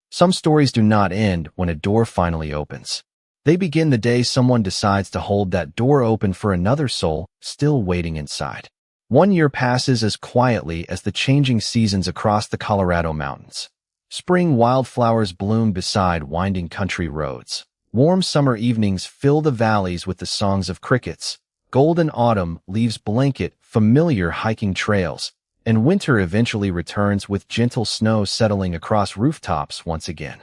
Some stories do not end when a door finally opens. They begin the day someone decides to hold that door open for another soul still waiting inside. 1 year passes as quietly as the changing seasons across the Colorado mountains. Spring wildflowers bloom beside winding country roads. Warm summer evenings fill the valleys with the songs of crickets. Golden autumn leaves blanket, familiar hiking trails, and winter eventually returns with gentle snow settling across rooftops once again.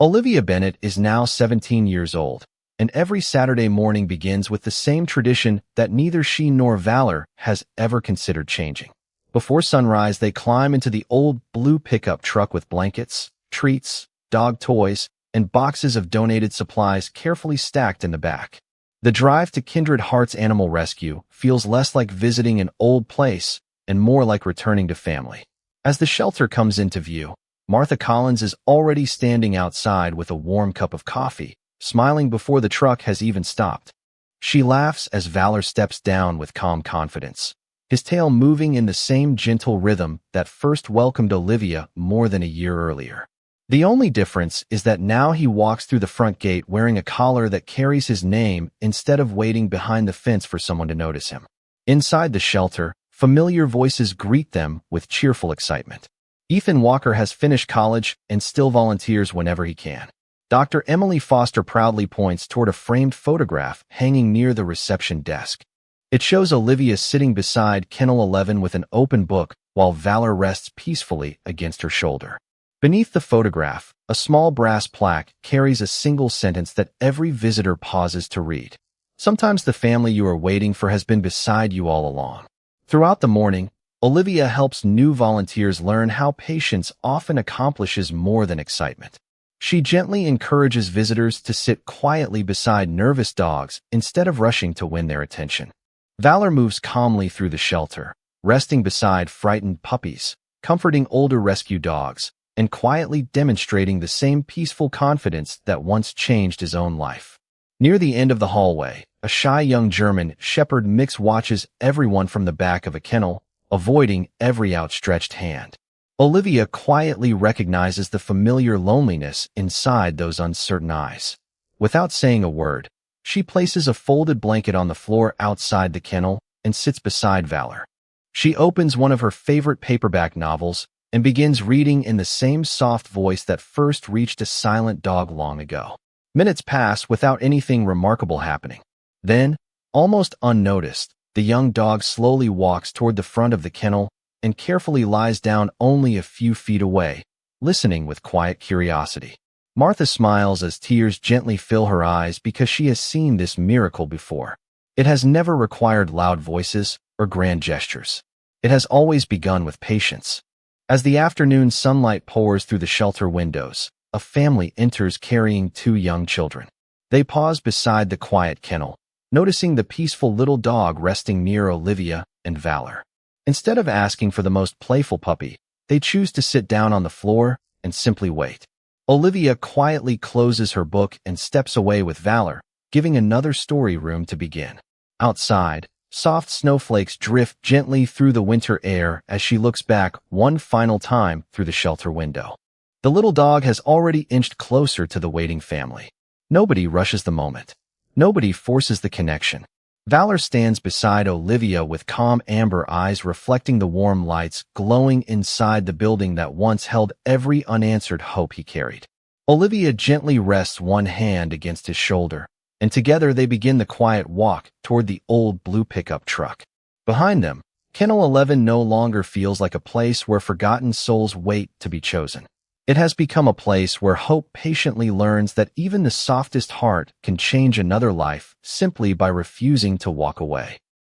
Olivia Bennett is now 17 years old, and every Saturday morning begins with the same tradition that neither she nor Valor has ever considered changing. Before sunrise, they climb into the old blue pickup truck with blankets, treats, dog toys, and boxes of donated supplies carefully stacked in the back. The drive to Kindred Heart's Animal Rescue feels less like visiting an old place and more like returning to family. As the shelter comes into view, Martha Collins is already standing outside with a warm cup of coffee, smiling before the truck has even stopped. She laughs as Valor steps down with calm confidence, his tail moving in the same gentle rhythm that first welcomed Olivia more than a year earlier. The only difference is that now he walks through the front gate wearing a collar that carries his name instead of waiting behind the fence for someone to notice him. Inside the shelter, familiar voices greet them with cheerful excitement. Ethan Walker has finished college and still volunteers whenever he can. Dr. Emily Foster proudly points toward a framed photograph hanging near the reception desk. It shows Olivia sitting beside Kennel 11 with an open book while Valor rests peacefully against her shoulder. Beneath the photograph, a small brass plaque carries a single sentence that every visitor pauses to read. Sometimes the family you are waiting for has been beside you all along. Throughout the morning, Olivia helps new volunteers learn how patience often accomplishes more than excitement. She gently encourages visitors to sit quietly beside nervous dogs instead of rushing to win their attention. Valor moves calmly through the shelter, resting beside frightened puppies, comforting older rescue dogs, and quietly demonstrating the same peaceful confidence that once changed his own life. Near the end of the hallway, a shy young German shepherd mix watches everyone from the back of a kennel, avoiding every outstretched hand. Olivia quietly recognizes the familiar loneliness inside those uncertain eyes. Without saying a word, she places a folded blanket on the floor outside the kennel and sits beside Valor. She opens one of her favorite paperback novels and begins reading in the same soft voice that first reached a silent dog long ago. Minutes pass without anything remarkable happening. Then, almost unnoticed, the young dog slowly walks toward the front of the kennel and carefully lies down only a few feet away, listening with quiet curiosity. Martha smiles as tears gently fill her eyes because she has seen this miracle before. It has never required loud voices or grand gestures. It has always begun with patience. As the afternoon sunlight pours through the shelter windows, a family enters carrying 2 young children. They pause beside the quiet kennel, noticing the peaceful little dog resting near Olivia and Valor. Instead of asking for the most playful puppy, they choose to sit down on the floor and simply wait. Olivia quietly closes her book and steps away with Valor, giving another story room to begin. Outside, soft snowflakes drift gently through the winter air as she looks back one final time through the shelter window. The little dog has already inched closer to the waiting family. Nobody rushes the moment. Nobody forces the connection. Valor stands beside Olivia with calm amber eyes reflecting the warm lights glowing inside the building that once held every unanswered hope he carried. Olivia gently rests one hand against his shoulder, and together they begin the quiet walk toward the old blue pickup truck. Behind them, Kennel 11 no longer feels like a place where forgotten souls wait to be chosen. It has become a place where hope patiently learns that even the softest heart can change another life simply by refusing to walk away.